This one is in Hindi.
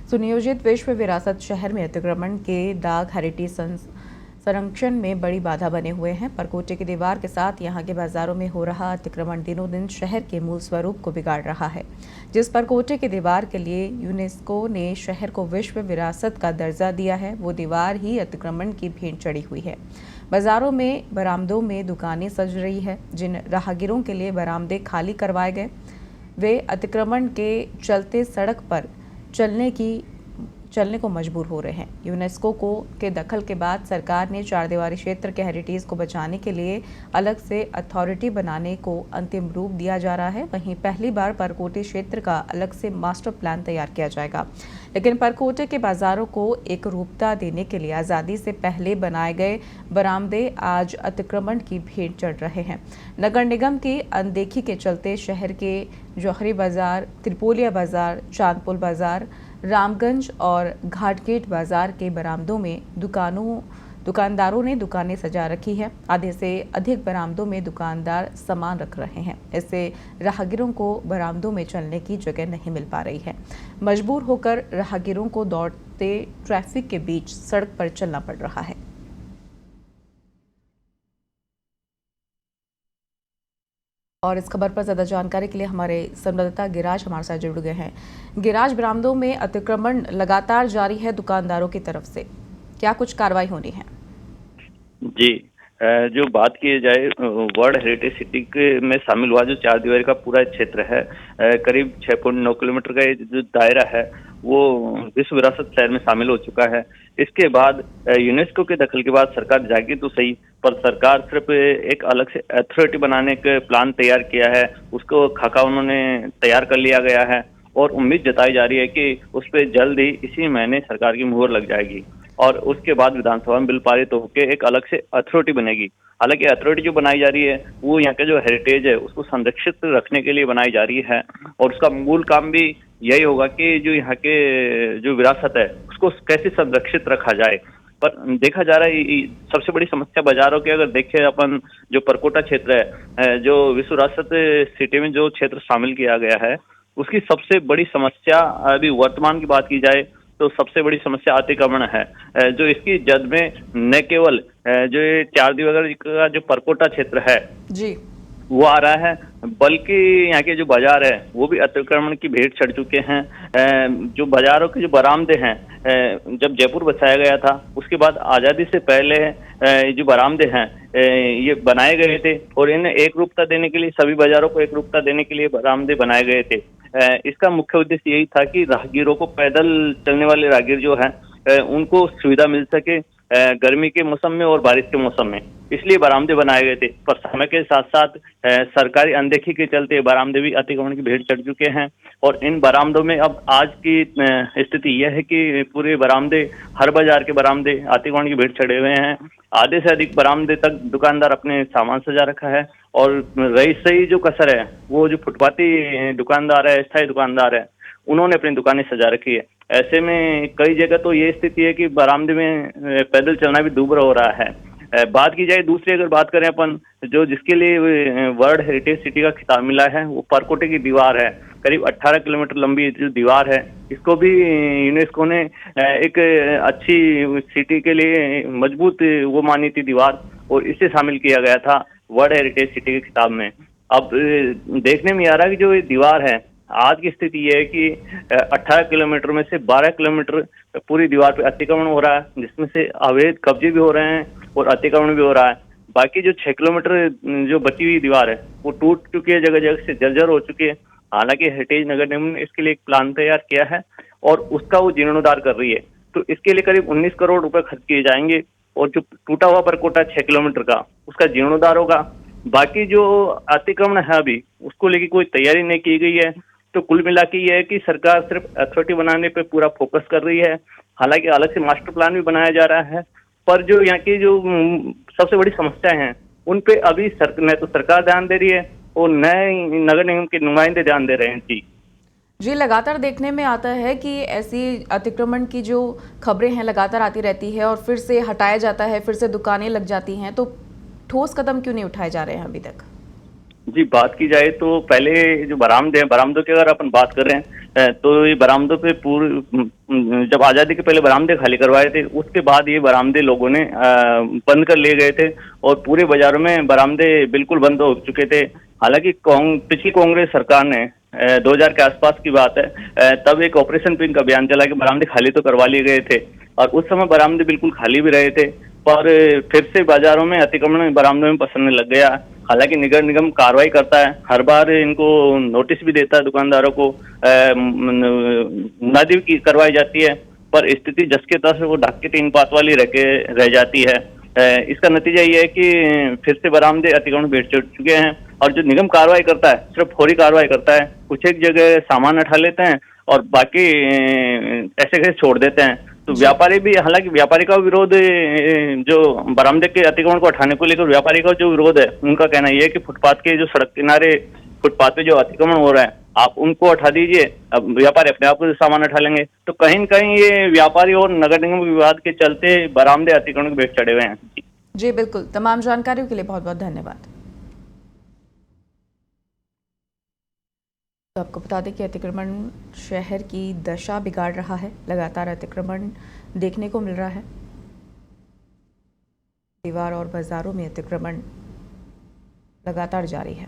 सुनियोजित विश्व विरासत शहर में अतिक्रमण के दाग हेरिटेज संरक्षण में बड़ी बाधा बने हुए हैं। परकोटे की दीवार के साथ यहां के बाजारों में हो रहा अतिक्रमण दिनों दिन शहर के मूल स्वरूप को बिगाड़ रहा है। जिस परकोटे की दीवार के लिए यूनेस्को ने शहर को विश्व विरासत का दर्जा दिया है, वो दीवार ही अतिक्रमण की भेंट चढ़ी हुई है। बाजारों में बरामदों में दुकानें सज रही है। जिन राहगीरों के लिए बरामदे खाली करवाए गए, वे अतिक्रमण के चलते सड़क पर चलने को मजबूर हो रहे हैं। यूनेस्को के दखल के बाद सरकार ने चार दीवारी क्षेत्र के हेरिटेज को बचाने के लिए अलग से अथॉरिटी बनाने को अंतिम रूप दिया जा रहा है। वहीं पहली बार परकोटे क्षेत्र का अलग से मास्टर प्लान तैयार किया जाएगा, लेकिन परकोटे के बाजारों को एक रूपता देने के लिए आज़ादी से पहले बनाए गए बरामदे आज अतिक्रमण की भेंट चढ़ रहे हैं। नगर निगम की अनदेखी के चलते शहर के जौहरी बाजार, त्रिपोलिया बाजार, चांदपुल बाजार, रामगंज और घाटगेट बाजार के बरामदों में दुकानदारों ने दुकानें सजा रखी है। आधे से अधिक बरामदों में दुकानदार सामान रख रहे हैं। इससे राहगीरों को बरामदों में चलने की जगह नहीं मिल पा रही है। मजबूर होकर राहगीरों को दौड़ते ट्रैफिक के बीच सड़क पर चलना पड़ रहा है। और इस खबर पर ज़्यादा जानकारी के लिए हमारे संवाददाता गिराज हमारे साथ जुड़ गए हैं। गिराज, बरामदों में अतिक्रमण लगातार जारी है दुकानदारों की तरफ से, क्या कुछ कार्रवाई होनी है? जी, जो बात की जाए वर्ल्ड हेरिटेज सिटी के में शामिल हुआ जो चार दीवारी का पूरा क्षेत्र है, करीब 6.9 किलोमीटर का जो दायरा है वो विश्व विरासत शहर में शामिल हो चुका है। इसके बाद यूनेस्को के दखल के बाद सरकार जागी तो सही, पर सरकार सिर्फ एक अलग से अथॉरिटी बनाने का प्लान तैयार किया है, उसको खाका उन्होंने तैयार कर लिया गया है और उम्मीद जताई जा रही है कि उस पर जल्द ही इसी महीने सरकार की मुहर लग जाएगी और उसके बाद विधानसभा में बिल पारित होकर एक अलग से अथॉरिटी बनेगी। हालांकि अथॉरिटी जो बनाई जा रही है वो यहाँ का जो हेरिटेज है उसको संरक्षित रखने के लिए बनाई जा रही है और उसका मूल काम भी यही होगा कि जो यहाँ के जो विरासत है उसको कैसे संरक्षित रखा जाए। पर देखा जा रहा है सबसे बड़ी समस्या बाजारों की अगर देखें अपन, जो परकोटा क्षेत्र है जो विश्व विरासत सिटी में जो क्षेत्र शामिल किया गया है उसकी सबसे बड़ी समस्या अभी वर्तमान की बात की जाए तो सबसे बड़ी समस्या अतिक्रमण है। जो इसकी जद में न केवल जो ये चार दीवारी का जो परकोटा क्षेत्र है जी वो आ रहा है, बल्कि यहाँ के जो बाजार है वो भी अतिक्रमण की भेंट चढ़ चुके हैं। जो बाजारों के जो बरामदे हैं, जब जयपुर बसाया गया था उसके बाद आज़ादी से पहले जो बरामदे हैं ये बनाए गए थे और इन्हें एक रूपता देने के लिए, सभी बाजारों को एक रूपता देने के लिए बरामदे बनाए गए थे। इसका मुख्य उद्देश्य यही था कि राहगीरों को, पैदल चलने वाले राहगीर जो हैं उनको सुविधा मिल सके गर्मी के मौसम में और बारिश के मौसम में, इसलिए बरामदे बनाए गए थे। पर समय के साथ साथ सरकारी अनदेखी के चलते बरामदे भी अतिक्रमण की भेंट चढ़ चुके हैं और इन बरामदों में अब आज की स्थिति यह है कि पूरे बरामदे, हर बाजार के बरामदे अतिक्रमण की भेंट चढ़े हुए हैं। आधे से अधिक बरामदे तक दुकानदार अपने सामान सजा रखा है और रही सही जो कसर है वो जो फुटपाती दुकानदार है, स्थायी दुकानदार है, उन्होंने अपनी दुकानें सजा रखी है। ऐसे में कई जगह तो ये स्थिति है कि बरामदे में पैदल चलना भी दूभर हो रहा है। बात की जाए दूसरी, अगर बात करें अपन, जो जिसके लिए वर्ल्ड हेरिटेज सिटी का खिताब मिला है वो परकोटे की दीवार है। करीब 18 किलोमीटर लंबी जो दीवार है इसको भी यूनेस्को ने एक अच्छी सिटी के लिए मजबूत वो मानी थी दीवार और इसे शामिल किया गया था वर्ल्ड हेरिटेज सिटी के खिताब में। अब देखने में आ रहा है कि जो ये दीवार है, आज की स्थिति यह है कि 18 किलोमीटर में से 12 किलोमीटर पूरी दीवार पे अतिक्रमण हो रहा है, जिसमें से अवैध कब्जे भी हो रहे हैं और अतिक्रमण भी हो रहा है। बाकी जो 6 किलोमीटर जो बची हुई दीवार है वो टूट चुकी है, जगह जगह से जर्जर हो चुकी है। हालांकि हेरिटेज नगर निगम ने इसके लिए एक प्लान तैयार किया है और उसका वो जीर्णोद्धार कर रही है, तो इसके लिए करीब 19 करोड़ रुपए खर्च किए जाएंगे और जो टूटा हुआ परकोटा 6 किलोमीटर का उसका जीर्णोद्धार होगा। बाकी जो अतिक्रमण है अभी उसको लेके कोई तैयारी नहीं की गई है। तो कुल मिला के ये है कि सरकार सिर्फ अथॉरिटी बनाने पे पूरा फोकस कर रही है। हालांकि अलग से मास्टर प्लान भी बनाया जा रहा है, पर जो यहाँ की जो सबसे बड़ी समस्याएं हैं उन पे अभी न तो सरकार ध्यान दे रही है और नए नगर निगम के नुमाइंदे ध्यान दे रहे हैं। जी, लगातार देखने में आता है कि ऐसी अतिक्रमण की जो खबरें हैं लगातार आती रहती है और फिर से हटाया जाता है, फिर से दुकानें लग जाती हैं, तो ठोस कदम क्यों नहीं उठाए जा रहे हैं अभी तक? जी, बात की जाए तो पहले जो बरामदे हैं, बरामदों की अगर अपन बात कर रहे हैं तो ये बरामदों पे जब आज़ादी के पहले बरामदे खाली करवाए थे, उसके बाद ये बरामदे लोगों ने बंद कर लिए गए थे और पूरे बाजारों में बरामदे बिल्कुल बंद हो चुके थे। हालांकि पिछली कांग्रेस सरकार ने 2000 के आसपास की बात है, तब एक ऑपरेशन पिंक अभियान चला कि बरामदे खाली तो करवा लिए गए थे और उस समय बरामदे बिल्कुल खाली भी रहे थे, पर फिर से बाजारों में अतिक्रमण बरामदों में पसरने लग गया। हालांकि नगर निगम कार्रवाई करता है, हर बार इनको नोटिस भी देता है दुकानदारों को, मुनादी भी करवाई जाती है, पर स्थिति जस के तस वो ढक के तीन पात वाली रह जाती है। इसका नतीजा ये है कि फिर से बरामदे अतिक्रमण बढ़ चुके हैं और जो निगम कार्रवाई करता है सिर्फ फौरी कार्रवाई करता है, कुछ एक जगह सामान उठा लेते हैं और बाकी ऐसे कैसे छोड़ देते हैं। तो व्यापारी भी, हालांकि व्यापारी का विरोध, जो बरामदे के अतिक्रमण को हटाने को लेकर व्यापारी का जो विरोध है, उनका कहना यह है कि फुटपाथ के जो सड़क किनारे फुटपाथ पे जो अतिक्रमण हो रहा है आप उनको हटा दीजिए, अब व्यापारी अपने आप को सामान उठा लेंगे। तो कहीं न कहीं ये व्यापारी और नगर निगम विवाद के चलते बरामदे अतिक्रमण के भेंट चढ़े हुए हैं। जी बिल्कुल, तमाम जानकारियों के लिए बहुत बहुत धन्यवाद। तो आपको बता दें कि अतिक्रमण शहर की दशा बिगाड़ रहा है, लगातार अतिक्रमण देखने को मिल रहा है। दीवार और बाजारों में अतिक्रमण लगातार जारी है।